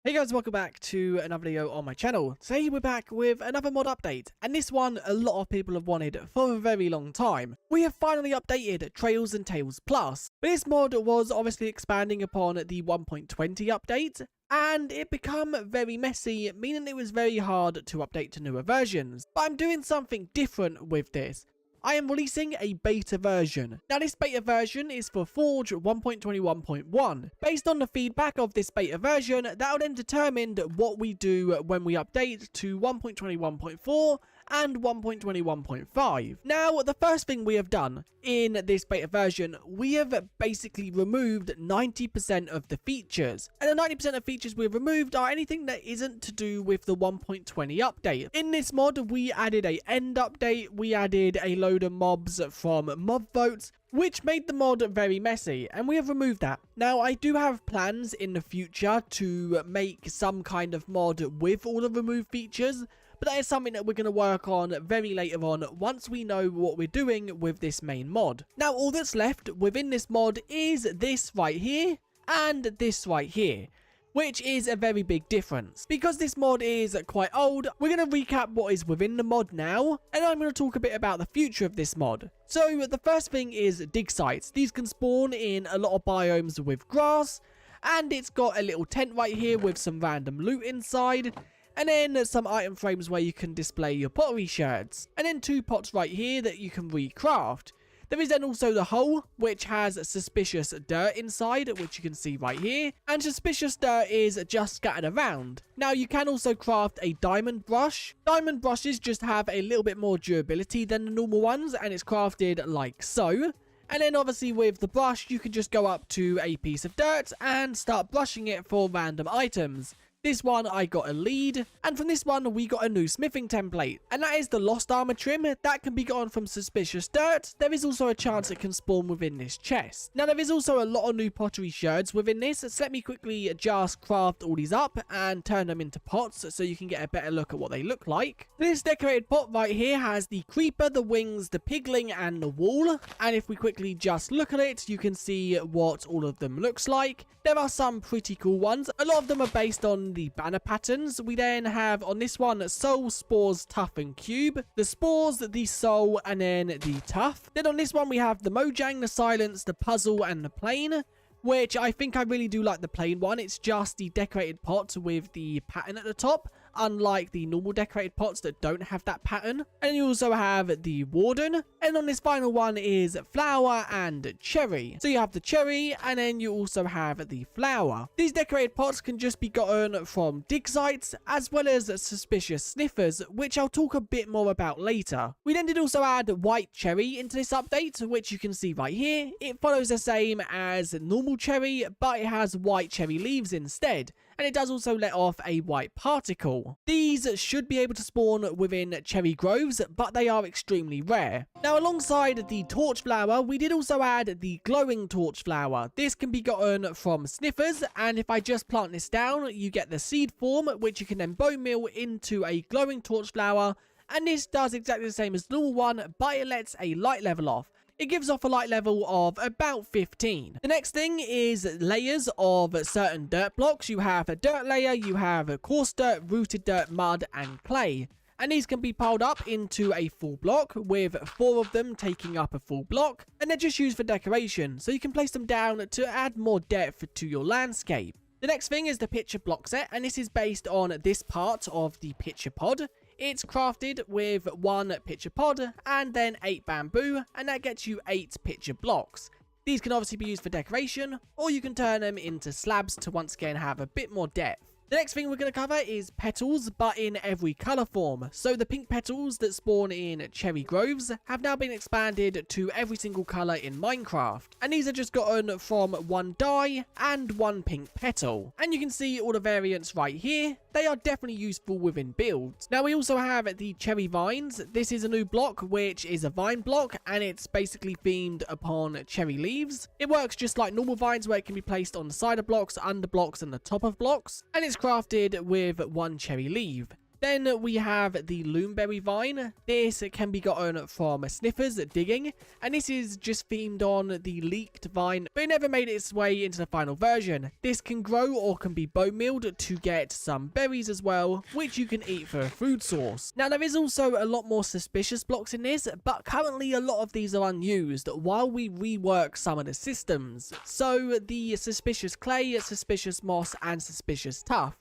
Hey guys, welcome back to another video on my channel. Today we're back with another mod update, and this one a lot of people have wanted for a very long time. We have finally updated Trails and Tales Plus, but this mod was obviously expanding upon the 1.20 update, and it became very messy, meaning it was very hard to update to newer versions. But I'm doing something different with this. I am releasing a beta version. Now this beta version is for Forge 1.21.1. Based on the feedback of this beta version, that will then determine what we do when we update to 1.21.4 and 1.21.5. Now, the first thing we have done in this beta version, we have basically removed 90% of the features. And the 90% of features we've removed are anything that isn't to do with the 1.20 update. In this mod, we added a end update, we added a load of mobs from mob votes, which made the mod very messy, and we have removed that. Now, I do have plans in the future to make some kind of mod with all the removed features, but that is something that we're going to work on very later on once we know what we're doing with this main mod. Now, all that's left within this mod is this right here and this right here, which is a very big difference. Because this mod is quite old, we're going to recap what is within the mod now, and I'm going to talk a bit about the future of this mod. So, the first thing is dig sites. These can spawn in a lot of biomes with grass, and it's got a little tent right here with some random loot inside, and then some item frames where you can display your pottery shards, and then 2 pots right here that you can recraft. There is then also the hole, which has suspicious dirt inside, which you can see right here, and suspicious dirt is just scattered around. Now, you can also craft a diamond brush. Diamond brushes just have a little bit more durability than the normal ones, and it's crafted like so. And then obviously with the brush, you can just go up to a piece of dirt and start brushing it for random items. This one, I got a lead, and from this one, we got a new smithing template, and that is the lost armor trim. That can be gotten from suspicious dirt. There is also a chance it can spawn within this chest. Now, there is also a lot of new pottery shards within this, so let me quickly just craft all these up and turn them into pots so you can get a better look at what they look like. This decorated pot right here has the creeper, the wings, the pigling, and the wall, and if we quickly just look at it, you can see what all of them looks like. There are some pretty cool ones. A lot of them are based on the banner patterns. We then have on this one soul, spores, tuff, and cube. The spores, the soul, and then the tuff. Then on this one we have the mojang, the silence, the puzzle, and the plane, which I think I really do like the plain one. It's just the decorated pot with the pattern at the top, unlike the normal decorated pots that don't have that pattern. And you also have the warden. And on this final one is flower and cherry. So you have the cherry, and then you also have the flower. These decorated pots can just be gotten from dig sites, as well as suspicious sniffers, which I'll talk a bit more about later. We then did also add white cherry into this update, which you can see right here. It follows the same as normal cherry, but it has white cherry leaves instead, and it does also let off a white particle. These should be able to spawn within cherry groves, but they are extremely rare. Now, alongside the torch flower, we did also add the glowing torch flower. This can be gotten from sniffers, and if I just plant this down, you get the seed form, which you can then bone meal into a glowing torch flower, and this does exactly the same as the normal one, but it lets a light level off. It gives off a light level of about 15. The next thing is layers of certain dirt blocks. You have a dirt layer, you have a coarse dirt, rooted dirt, mud, and clay. And these can be piled up into a full block, with 4 of them taking up a full block. And they're just used for decoration, so you can place them down to add more depth to your landscape. The next thing is the picture block set, and this is based on this part of the picture pod. It's crafted with 1 picture pod and then 8 bamboo, and that gets you 8 picture blocks. These can obviously be used for decoration, or you can turn them into slabs to once again have a bit more depth. The next thing we're going to cover is petals, but in every colour form. So the pink petals that spawn in cherry groves have now been expanded to every single colour in Minecraft. And these are just gotten from 1 dye and 1 pink petal. And you can see all the variants right here. They are definitely useful within builds. Now, we also have the cherry vines. This is a new block, which is a vine block, and it's basically themed upon cherry leaves. It works just like normal vines, where it can be placed on the side of blocks, under blocks, and the top of blocks. And it's crafted with 1 cherry leaf. Then we have the loomberry vine. This can be gotten from sniffers digging, and this is just themed on the leaked vine, but it never made its way into the final version. This can grow or can be bone mealed to get some berries as well, which you can eat for a food source. Now there is also a lot more suspicious blocks in this, but currently a lot of these are unused while we rework some of the systems. So the suspicious clay, suspicious moss, and suspicious tuff.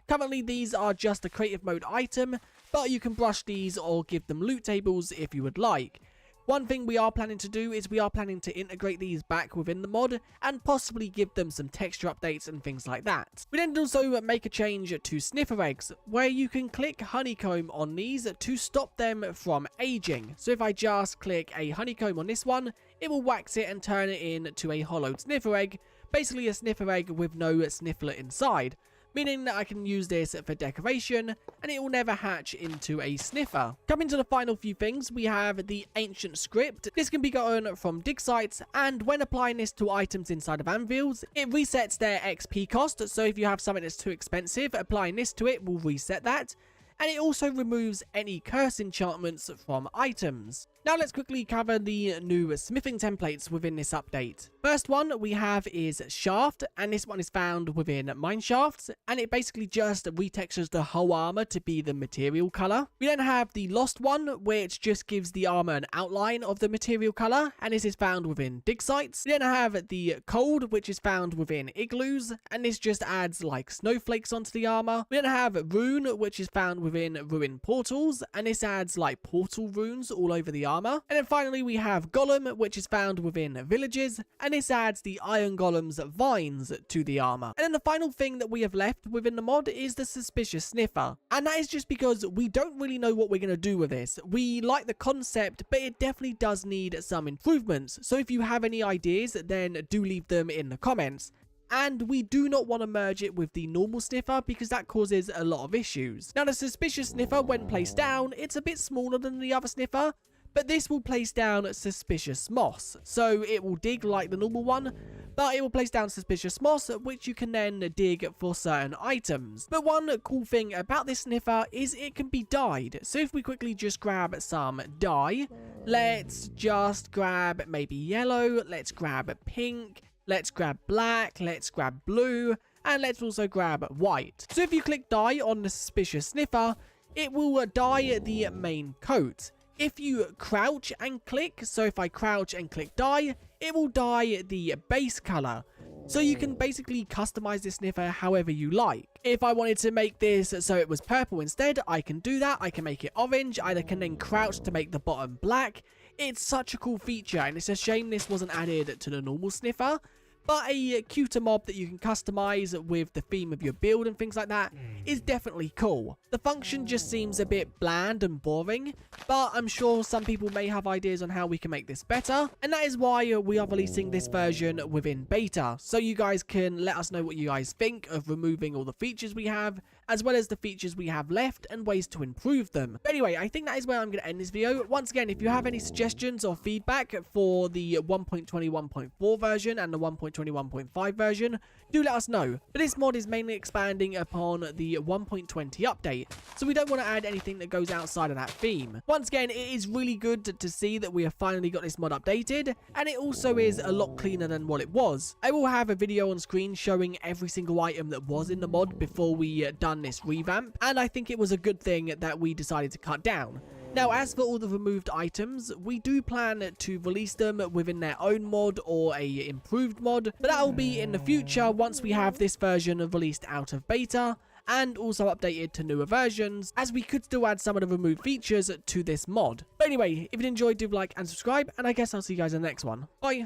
Currently these are just a creative mode item, but you can brush these or give them loot tables if you would like. One thing we are planning to do is we are planning to integrate these back within the mod and possibly give them some texture updates and things like that. We then also make a change to sniffer eggs, where you can click honeycomb on these to stop them from aging. So if I just click a honeycomb on this one, it will wax it and turn it into a hollowed sniffer egg, basically a sniffer egg with no sniffler inside, meaning that I can use this for decoration and it will never hatch into a sniffer. Coming to the final few things, we have the ancient script. This can be gotten from dig sites, and when applying this to items inside of anvils, it resets their XP cost. So if you have something that's too expensive, applying this to it will reset that. And it also removes any curse enchantments from items. Now let's quickly cover the new smithing templates within this update. First one we have is shaft, and this one is found within mine shafts, and it basically just retextures the whole armor to be the material color. We then have the lost one, which just gives the armor an outline of the material color, and this is found within dig sites. We then have the cold, which is found within igloos, and this just adds like snowflakes onto the armor. We then have rune, which is found within ruined portals, and this adds like portal runes all over the armor. And then finally we have golem, which is found within villages, and this adds the iron golem's vines to the armor. And then the final thing that we have left within the mod is the suspicious sniffer, and that is just because we don't really know what we're going to do with this. We like the concept, but it definitely does need some improvements. So if you have any ideas, then do leave them in the comments. And we do not want to merge it with the normal sniffer because that causes a lot of issues. Now the suspicious sniffer, when placed down, it's a bit smaller than the other sniffer, but this will place down suspicious moss. So it will dig like the normal one, but it will place down suspicious moss, which you can then dig for certain items. But one cool thing about this sniffer is it can be dyed. So if we quickly just grab some dye, let's just grab maybe yellow, let's grab pink, let's grab black, let's grab blue, and let's also grab white. So if you click dye on the suspicious sniffer, it will dye the main coat. If you crouch and click, so if I crouch and click dye, it will dye the base color. So you can basically customize this sniffer however you like. If I wanted to make this so it was purple instead, I can do that. I can make it orange. I can then crouch to make the bottom black. It's such a cool feature, and it's a shame this wasn't added to the normal sniffer. But a cuter mob that you can customize with the theme of your build and things like that is definitely cool. The function just seems a bit bland and boring, but I'm sure some people may have ideas on how we can make this better, and that is why we are releasing this version within beta, so you guys can let us know what you guys think of removing all the features we have, as well as the features we have left and ways to improve them. But anyway, I think that is where I'm going to end this video. Once again, if you have any suggestions or feedback for the 1.21.4 version and the 1.21.5 version, do let us know. But this mod is mainly expanding upon the 1.20 update, so we don't want to add anything that goes outside of that theme. Once again, it is really good to see that we have finally got this mod updated, and it also is a lot cleaner than what it was. I will have a video on screen showing every single item that was in the mod before we done this revamp, and I think it was a good thing that we decided to cut down. Now, as for all the removed items, we do plan to release them within their own mod or a improved mod, but that will be in the future once we have this version released out of beta and also updated to newer versions, as we could still add some of the removed features to this mod. But anyway, if you enjoyed, do like and subscribe, and I guess I'll see you guys in the next one. Bye!